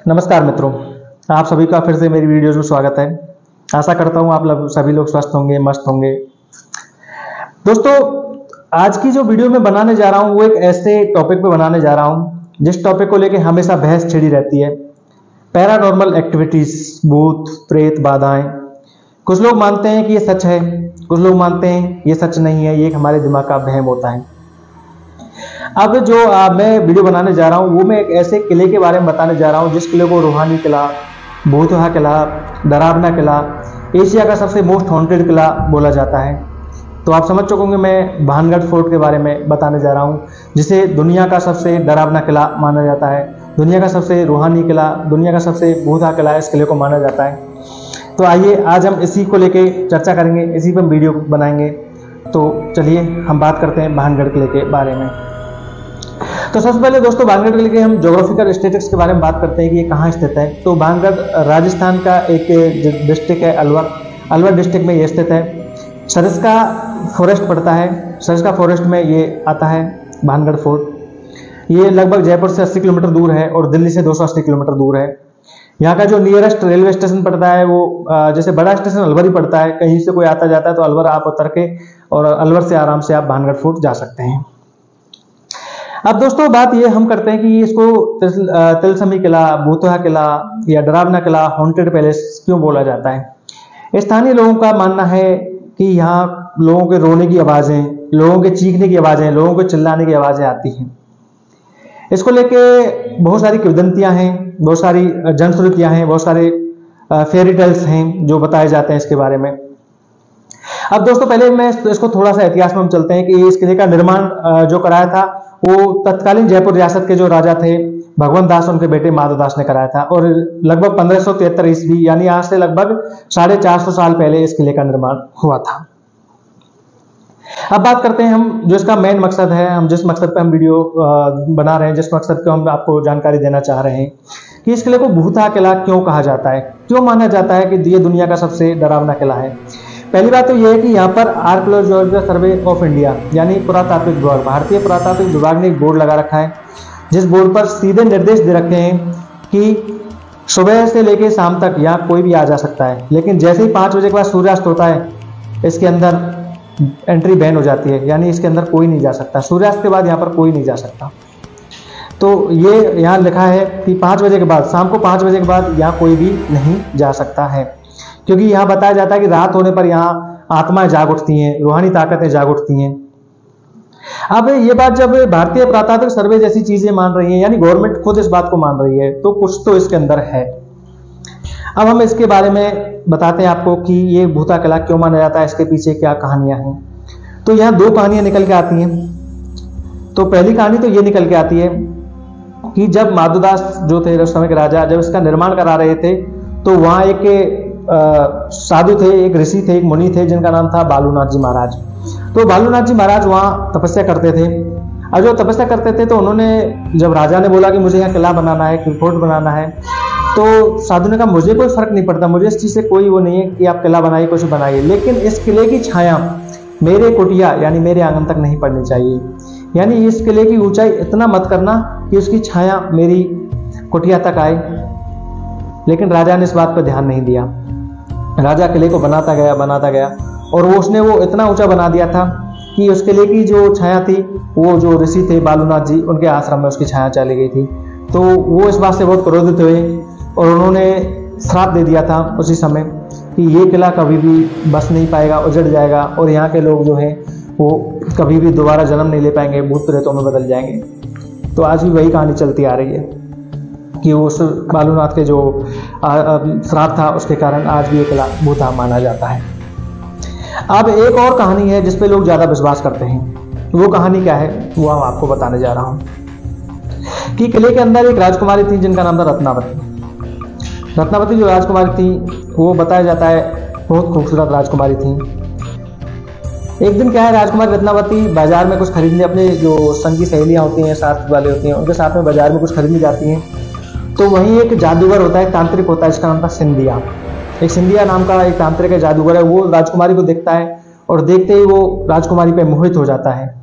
नमस्कार मित्रों, आप सभी का फिर से मेरी वीडियोज़ में स्वागत है। आशा करता हूँ आप लोग सभी लोग स्वस्थ होंगे, मस्त होंगे। दोस्तों, आज की जो वीडियो मैं बनाने जा रहा हूँ वो एक ऐसे टॉपिक पे बनाने जा रहा हूँ जिस टॉपिक को लेके हमेशा बहस छिड़ी रहती है। पैरानॉर्मल एक्टिविटीज, भूत प्रेत बाधाएं। कुछ लोग मानते हैं कि ये सच है, कुछ लोग मानते हैं ये सच नहीं है, ये एक हमारे दिमाग का वहम होता है। अब जो मैं वीडियो बनाने जा रहा हूँ वो मैं एक ऐसे किले के बारे में बताने जा रहा हूँ जिस किले को रूहानी किला, भूतहा किला, डरावना किला, एशिया का सबसे मोस्ट हॉन्टेड किला बोला जाता है। तो आप समझ चुके होंगे मैं भानगढ़ फोर्ट के बारे में बताने जा रहा हूँ, जिसे दुनिया का सबसे डरावना किला माना जाता है, दुनिया का सबसे रूहानी किला, दुनिया का सबसे भूतहा किला इस किले को माना जाता है। तो आइए आज हम इसी को लेके चर्चा करेंगे, इसी पर वीडियो बनाएंगे। तो चलिए हम बात करते हैं भानगढ़ किले के बारे में। तो सबसे पहले दोस्तों भानगढ़ किले के हम ज्योग्राफिकल स्टेटिक्स के बारे में बात करते हैं कि ये कहाँ स्थित है। तो भानगढ़ राजस्थान का एक डिस्ट्रिक्ट है, अलवर डिस्ट्रिक्ट में ये स्थित है। सरिस्का फॉरेस्ट पड़ता है, सरिस्का फॉरेस्ट में ये आता है भानगढ़ फोर्ट। ये लगभग जयपुर से 80 किलोमीटर दूर है और दिल्ली से 280 किलोमीटर दूर है। यहाँ का जो नियरेस्ट रेलवे स्टेशन पड़ता है वो जैसे बड़ा स्टेशन अलवर ही पड़ता है, कहीं से कोई आता जाता है तो अलवर आप उतर के और अलवर से आराम से आप भानगढ़ फोर्ट जा सकते हैं। अब दोस्तों बात ये हम करते हैं कि इसको तिलस्मी किला, भूतहा किला या डरावना किला, हॉन्टेड पैलेस क्यों बोला जाता है। स्थानीय लोगों का मानना है कि यहाँ लोगों के रोने की आवाजें, लोगों के चीखने की आवाजें, लोगों के चिल्लाने की आवाजें आती हैं। इसको लेके बहुत सारी किंवदंतियां हैं, बहुत सारी जनश्रुतियां हैं, बहुत सारे फेरी टेल्स हैं जो बताए जाते हैं इसके बारे में। अब दोस्तों पहले मैं इसको थोड़ा सा इतिहास में हम चलते हैं कि इस किले का निर्माण जो कराया था वो तत्कालीन जयपुर रियासत के जो राजा थे भगवंत दास, उनके बेटे माधव दास ने कराया था और लगभग 1573 ईस्वी यानी आज से लगभग 450 साल पहले इस किले का निर्माण हुआ था। अब बात करते हैं हम जो इसका मेन मकसद है, हम जिस मकसद पे हम वीडियो बना रहे हैं, जिस मकसद पे हम आपको जानकारी देना चाह रहे हैं कि इस किले को भूतहा किला क्यों कहा जाता है, क्यों माना जाता है कि ये दुनिया का सबसे डरावना किला है। पहली बात तो यह है कि यहाँ पर आर्कियोलॉजिकल सर्वे ऑफ इंडिया यानी पुरातात्विक विभाग, भारतीय पुरातात्विक विभाग ने एक बोर्ड लगा रखा है जिस बोर्ड पर सीधे निर्देश दे रखे हैं कि सुबह से लेकर शाम तक यहाँ कोई भी आ जा सकता है, लेकिन जैसे ही 5 बजे के बाद सूर्यास्त होता है इसके अंदर एंट्री बैन हो जाती है, यानी इसके अंदर कोई नहीं जा सकता। सूर्यास्त के बाद यहाँ पर कोई नहीं जा सकता। तो ये यहाँ लिखा है कि 5 बजे के बाद, शाम को 5 बजे के बाद यहाँ कोई भी नहीं जा सकता है, क्योंकि यहाँ बताया जाता है कि रात होने पर यहाँ आत्माएं जाग उठती हैं, रूहानी ताकतें जाग उठती हैं। अब ये बात जब भारतीय पुरातात्विक सर्वे जैसी चीजें मान रही है, यानी गवर्नमेंट खुद इस बात को मान रही है, तो कुछ तो इसके अंदर है। अब हम इसके बारे में बताते हैं आपको कि ये भूतहा किला क्यों माना जाता है, इसके पीछे क्या कहानियां हैं। तो यहाँ 2 कहानियां निकल के आती हैं। तो पहली कहानी तो ये निकल के आती है कि जब माधव दास जो थे उस समय के राजा, जब इसका निर्माण करा रहे थे तो वहाँ एक साधु थे, एक ऋषि थे, एक मुनि थे जिनका नाम था बालूनाथ जी महाराज। तो बालूनाथ जी महाराज वहाँ तपस्या करते थे और जो तपस्या करते थे तो उन्होंने, जब राजा ने बोला कि मुझे यहाँ किला बनाना है, फोर्ट बनाना है, तो साधु ने कहा मुझे कोई फर्क नहीं पड़ता, मुझे इस चीज से कोई वो नहीं है कि आप किला बनाइए, कुछ बनाइए, लेकिन इस किले की छाया मेरे कुटिया यानी मेरे आंगन तक नहीं पड़नी चाहिए। यानी इस किले की ऊंचाई इतना मत करना कि उसकी छाया मेरी कुटिया तक आए। लेकिन राजा ने इस बात पर ध्यान नहीं दिया। राजा किले को बनाता गया और उसने वो इतना ऊंचा बना दिया था कि उस किले की जो छाया थी, वो जो ऋषि थे बालूनाथ जी, उनके आश्रम में उसकी छाया चली गई थी। तो वो इस बात से बहुत क्रोधित हुए और उन्होंने श्राप दे दिया था उसी समय कि ये किला कभी भी बस नहीं पाएगा, उजड़ जाएगा और यहाँ के लोग जो हैं वो कभी भी दोबारा जन्म नहीं ले पाएंगे, भूत प्रेतों में बदल जाएंगे। तो आज भी वही कहानी चलती आ रही है कि उस बालूनाथ के जो श्राप था उसके कारण आज भी ये किला भूतहा माना जाता है। अब एक और कहानी है जिसपे लोग ज्यादा विश्वास करते हैं। वो कहानी क्या है वो हम आपको बताने जा रहा हूँ कि किले के अंदर एक राजकुमारी थी जिनका नाम था रत्नावती। रत्नावती जो राजकुमारी थी वो बताया जाता है बहुत खूबसूरत राजकुमारी थी। एक दिन क्या है, राजकुमारी रत्नावती बाजार में कुछ खरीदने, अपने जो संगी सहेलियां होती हैं, साथ वाले होते हैं, उनके साथ में बाजार में कुछ खरीदने जाती हैं। तो वहीं एक जादूगर होता है, तांत्रिक होता है, जिसका नाम था सिंधिया। एक सिंधिया नाम का एक तांत्रिक है, जादूगर है। वो राजकुमारी को देखता है और देखते ही वो राजकुमारी पे मोहित हो जाता है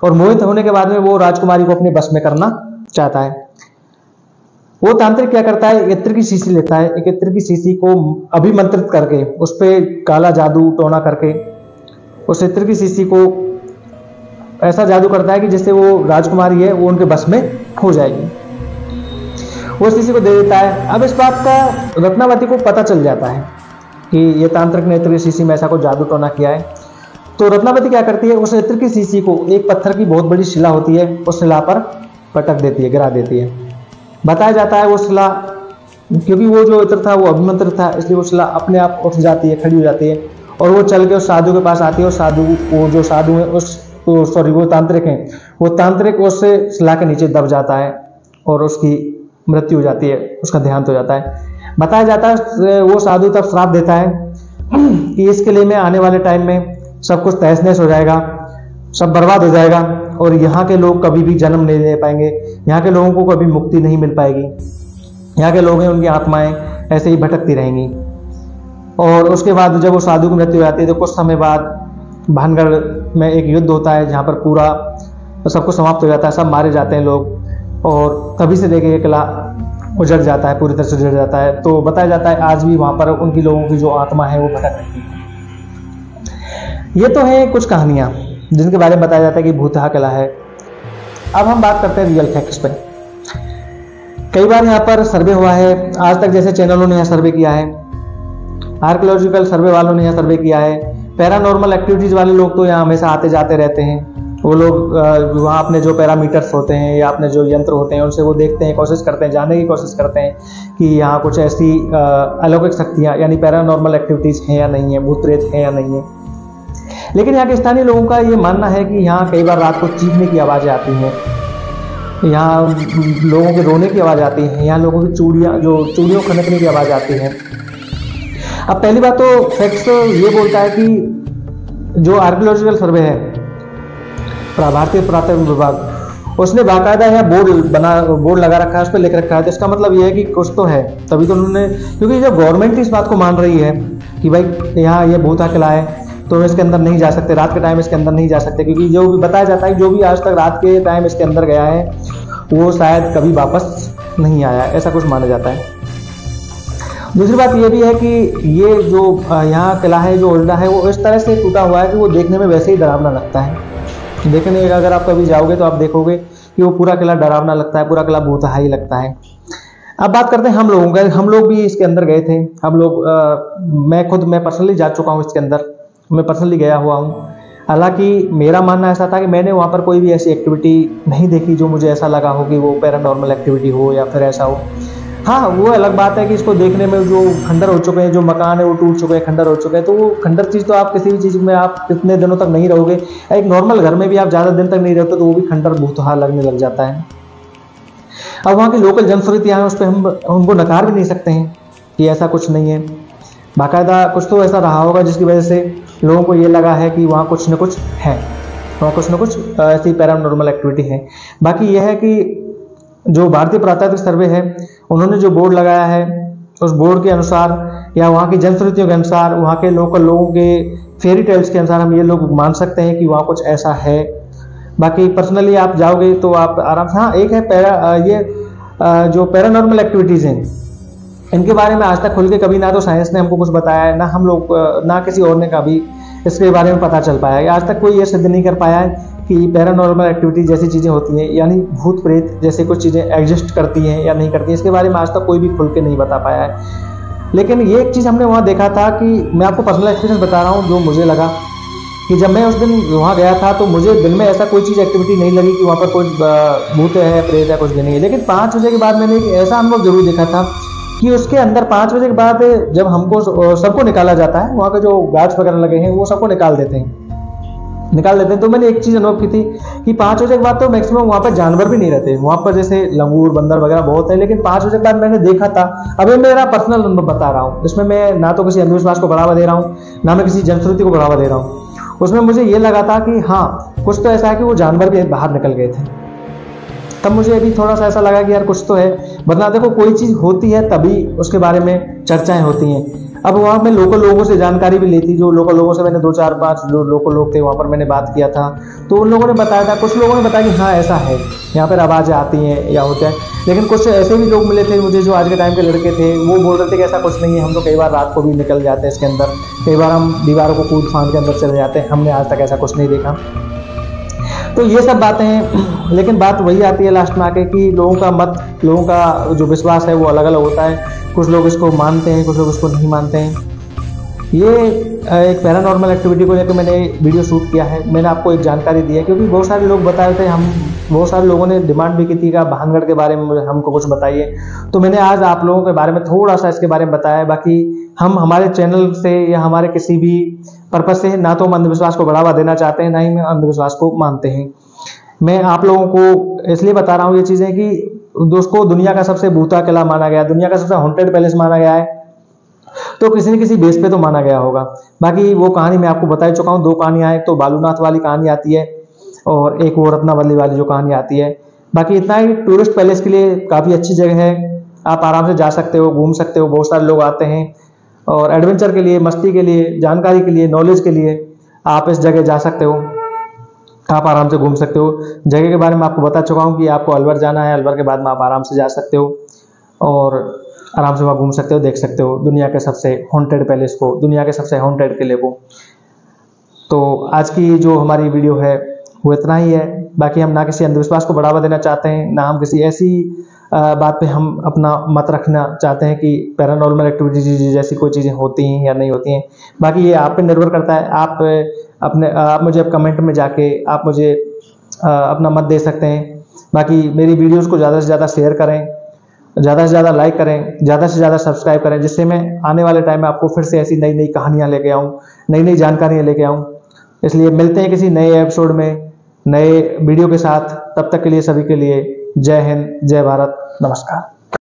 और मोहित होने के बाद में वो राजकुमारी को अपने बस में करना चाहता है। वो तांत्रिक क्या करता है, इत्र की शीशी लेता है, एक इत्र की शीशी को अभिमंत्रित करके उस पर काला जादू टोना करके उस इत्र की शीशी को ऐसा जादू करता है कि जिससे वो राजकुमारी है वो उनके बस में हो जाएगी। वो शीशी को दे देता है। अब इस बात का रत्नावती को पता चल जाता है कि ये तांत्रिक ने इत्र की शीशी में ऐसा कुछ जादू टोना किया है। तो रत्नावती क्या करती है, उस इत्र की शीशी को एक पत्थर की बहुत बड़ी शिला होती है उस शिला पर पटक देती है, गिरा देती है। बताया जाता है वो शिला, क्योंकि वो जो इत्र था वो अभिमंत्रित था, इसलिए वो शिला अपने आप उठ जाती है, खड़ी हो जाती है और वो चल के उस साधु के पास आती है। और साधु, वो जो साधु है वो तांत्रिक हैं, वो तांत्रिक उससे शिला के नीचे दब जाता है और उसकी मृत्यु हो जाती है, उसका देहांत हो जाता है। बताया जाता है वो साधु तब श्राप देता है कि इस किले में आने वाले टाइम में सब कुछ तहस नहस हो जाएगा, सब बर्बाद हो जाएगा और यहाँ के लोग कभी भी जन्म नहीं ले पाएंगे, यहाँ के लोगों को कभी मुक्ति नहीं मिल पाएगी, यहाँ के लोग हैं उनकी आत्माएं ऐसे ही भटकती रहेंगी। और उसके बाद जब वो साधु की मृत्यु हो जाती है तो कुछ समय बाद भानगढ़ में एक युद्ध होता है जहाँ पर पूरा सब कुछ समाप्त हो जाता है, सब मारे जाते हैं लोग और तभी से देखे ये किला उजड़ जाता है, पूरी तरह से उजड़ जाता है। तो बताया जाता है आज भी वहाँ पर उनकी लोगों की जो आत्मा है वो भटक रहती है। ये तो है कुछ कहानियाँ जिनके बारे में बताया जाता है कि भूतहा किला है। अब हम बात करते हैं रियल फैक्ट्स पे। कई बार यहाँ पर सर्वे हुआ है, आज तक जैसे चैनलों ने यहाँ सर्वे किया है, आर्कियोलॉजिकल सर्वे वालों ने यहाँ सर्वे किया है, पैरानॉर्मल एक्टिविटीज वाले लोग तो यहाँ हमेशा आते जाते रहते हैं। वो लोग वहाँ अपने जो पैरामीटर्स होते हैं या अपने जो यंत्र होते हैं उनसे वो देखते हैं, कोशिश करते हैं, जानने की कोशिश करते हैं कि यहाँ कुछ ऐसी अलौकिक शक्तियाँ यानी पैरानॉर्मल एक्टिविटीज हैं या नहीं है, भूत प्रेत हैं या नहीं है। लेकिन यहाँ के स्थानीय लोगों का ये मानना है कि यहाँ कई बार रात को चीखने की आवाज़ें आती हैं, यहाँ लोगों के रोने की आवाज़ आती है, यहाँ लोगों की चूड़ियों खनकने की आवाज़ आती है। अब पहली बात तो फैक्ट्स ये बोलता है कि जो आर्कियोलॉजिकल सर्वे है भारतीय पुरातत्व विभाग, उसने बाकायदा यहाँ बोर्ड लगा रखा है, उस पर लिख रखा है। तो इसका मतलब ये है कि कुछ तो है, तभी तो उन्होंने, क्योंकि जब गवर्नमेंट इस बात को मान रही है कि भाई यहाँ ये भूतहा किला है तो इसके अंदर नहीं जा सकते, रात के टाइम इसके अंदर नहीं जा सकते, क्योंकि जो भी बताया जाता है जो भी आज तक रात के टाइम इसके अंदर गया है वो शायद कभी वापस नहीं आया, ऐसा कुछ माना जाता है। दूसरी बात ये भी है कि ये जो यहाँ किला है जो उजड़ा है वो इस तरह से टूटा हुआ है कि वो देखने में वैसे ही डरावना लगता है। देखने अगर आप कभी जाओगे तो आप देखोगे कि वो पूरा किला डरावना लगता है, पूरा किला भूतहा ही लगता है। अब बात करते हैं हम लोगों का। हम लोग भी इसके अंदर गए थे, हम लोग मैं पर्सनली जा चुका हूँ इसके अंदर, मैं पर्सनली गया हुआ हूँ। हालांकि मेरा मानना ऐसा था कि मैंने वहाँ पर कोई भी ऐसी एक्टिविटी नहीं देखी जो मुझे ऐसा लगा हो कि वो पैरानॉर्मल एक्टिविटी हो या फिर ऐसा हो। हाँ, वो अलग बात है कि इसको देखने में जो खंडर हो चुके हैं, जो मकान है वो टूट चुके हैं, खंडर हो चुके हैं, तो वो खंडर चीज़ तो आप किसी भी चीज़ में आप कितने दिनों तक नहीं रहोगे। एक नॉर्मल घर में भी आप ज़्यादा दिन तक नहीं रहते तो वो भी खंडर भूतहा लगने लग जाता है। अब वहाँ की लोकल जनश्रुतियाँ हैं, उस पर हम उनको नकार भी नहीं सकते हैं कि ऐसा कुछ नहीं है। बाकायदा कुछ तो ऐसा रहा होगा जिसकी वजह से लोगों को ये लगा है कि वहाँ कुछ न कुछ है, वहाँ कुछ न कुछ ऐसी पैरानॉर्मल एक्टिविटी है। बाकी यह है कि जो भारतीय पुरातत्व सर्वे है उन्होंने जो बोर्ड लगाया है उस बोर्ड के अनुसार या वहाँ की जनश्रुतियों के अनुसार, वहाँ के लोकल लोगों के फेरी टेल्स के अनुसार हम ये लोग मान सकते हैं कि वहाँ कुछ ऐसा है। बाकी पर्सनली आप जाओगे तो आप आराम से, हाँ एक है जो पैरानॉर्मल एक्टिविटीज़ हैं इनके बारे में आज तक खुल के कभी ना तो साइंस ने हमको कुछ बताया है, ना हम लोग ना किसी और ने कभी इसके बारे में पता चल पाया है। आज तक कोई ये सिद्ध नहीं कर पाया है कि पैरानॉर्मल एक्टिविटी जैसी चीज़ें होती हैं, यानी भूत प्रेत जैसे कुछ चीज़ें एग्जिस्ट करती हैं या नहीं करती हैं, इसके बारे में आज तक कोई भी खुल के नहीं बता पाया है। लेकिन ये एक चीज़ हमने वहाँ देखा था कि मैं आपको पर्सनल एक्सपीरियंस बता रहा हूँ, जो मुझे लगा कि जब मैं उस दिन वहाँ गया था तो मुझे दिन में ऐसा कोई चीज़ एक्टिविटी नहीं लगी कि वहाँ पर कोई भूत है, प्रेत है, कुछ भी नहीं है। लेकिन 5 बजे के बाद मैंने एक ऐसा अनुभव जरूर देखा था कि उसके अंदर 5 बजे के बाद जब हमको सबको निकाला जाता है, वहाँ के जो गार्ड्स वगैरह लगे हैं वो सबको निकाल देते हैं। तो मैंने एक चीज़ अनुभव की थी कि 5 बजे के बाद तो मैक्सिमम वहाँ पर जानवर भी नहीं रहते, वहाँ पर जैसे लंगूर बंदर वगैरह बहुत है, लेकिन 5 बजे के बाद मैंने देखा था। अभी मेरा पर्सनल अनुभव बता रहा हूँ, इसमें मैं ना तो किसी अंधविश्वास को बढ़ावा दे रहा हूँ ना मैं किसी जनश्रुति को बढ़ावा दे रहा हूँ। उसमें मुझे ये लगा था कि हाँ कुछ तो ऐसा है कि वो जानवर भी बाहर निकल गए थे। तब मुझे अभी थोड़ा सा ऐसा लगा कि यार कुछ तो है, वरना देखो कोई चीज़ होती है तभी उसके बारे में चर्चाएं होती हैं। अब वहाँ मैं लोकल लोगों से जानकारी भी ली थी, जो लोकल लोगों से मैंने 2-4-5 जो लोकल लोग थे वहाँ पर मैंने बात किया था, तो उन लोगों ने बताया था, कुछ लोगों ने बताया कि हाँ ऐसा है, यहाँ पर आवाज़ें आती हैं या होता है, लेकिन कुछ ऐसे भी लोग मिले थे मुझे जो आज के टाइम के लड़के थे, वो बोल रहे थे कि ऐसा कुछ नहीं है, हम तो कई बार रात को भी निकल जाते हैं इसके अंदर, कई बार हम दीवारों को कूद फांद के अंदर चले जाते हैं, हमने आज तक ऐसा कुछ नहीं देखा। तो ये सब बातें हैं, लेकिन बात वही आती है लास्ट में आके कि लोगों का मत, लोगों का जो विश्वास है वो अलग अलग होता है, कुछ लोग इसको मानते हैं, कुछ लोग इसको नहीं मानते हैं। ये एक पैरानॉर्मल एक्टिविटी को लेकर मैंने वीडियो शूट किया है, मैंने आपको एक जानकारी दी है, क्योंकि बहुत सारे लोग बताए थे, हम बहुत सारे लोगों ने डिमांड भी की थी कि भानगढ़ के बारे में हमको कुछ बताइए, तो मैंने आज आप लोगों के बारे में थोड़ा सा इसके बारे में बताया। बाकी हम हमारे चैनल से या हमारे किसी भी पर्पज से ना तो हम अंधविश्वास को बढ़ावा देना चाहते हैं, ना ही मैं अंधविश्वास को मानते हैं। मैं आप लोगों को इसलिए बता रहा हूँ ये चीज़ें कि दोस्तों दुनिया का सबसे भूता किला माना गया, दुनिया का सबसे हॉन्टेड पैलेस माना गया है, तो किसी न किसी बेस पे तो माना गया होगा। बाकी वो कहानी मैं आपको बता चुका हूँ, 2 कहानियाँ हैं, तो बालूनाथ वाली कहानी आती है और एक वो रत्नावली वाली जो कहानी आती है। बाकी इतना ही, टूरिस्ट पैलेस के लिए काफ़ी अच्छी जगह है, आप आराम से जा सकते हो, घूम सकते हो, बहुत सारे लोग आते हैं और एडवेंचर के लिए, मस्ती के लिए, जानकारी के लिए, नॉलेज के लिए आप इस जगह जा सकते हो, आप आराम से घूम सकते हो। जगह के बारे में आपको बता चुका हूँ कि आपको अलवर जाना है, अलवर के बाद में आप आराम से जा सकते हो और आराम से वहाँ घूम सकते हो, देख सकते हो दुनिया के सबसे हॉन्टेड पैलेस को, दुनिया के सबसे हॉन्टेड किले को। तो आज की जो हमारी वीडियो है वो इतना ही है। बाकी हम ना किसी अंधविश्वास को बढ़ावा देना चाहते हैं, ना हम किसी ऐसी बात पे हम अपना मत रखना चाहते हैं कि पैरानॉर्मल एक्टिविटीज जैसी कोई चीज़ें होती हैं या नहीं होती हैं। बाकी ये आप पे निर्भर करता है, आप मुझे कमेंट में जाके आप मुझे अपना मत दे सकते हैं। बाकी मेरी वीडियोस को ज़्यादा से ज़्यादा शेयर करें, ज़्यादा से ज़्यादा लाइक करें, ज़्यादा से ज़्यादा सब्सक्राइब करें, जिससे मैं आने वाले टाइम में आपको फिर से ऐसी नई नई कहानियाँ लेके आऊँ, नई नई जानकारियाँ लेके आऊँ। इसलिए मिलते हैं किसी नए एपिसोड में, नए वीडियो के साथ। तब तक के लिए सभी के लिए जय हिंद, जय भारत, नमस्कार।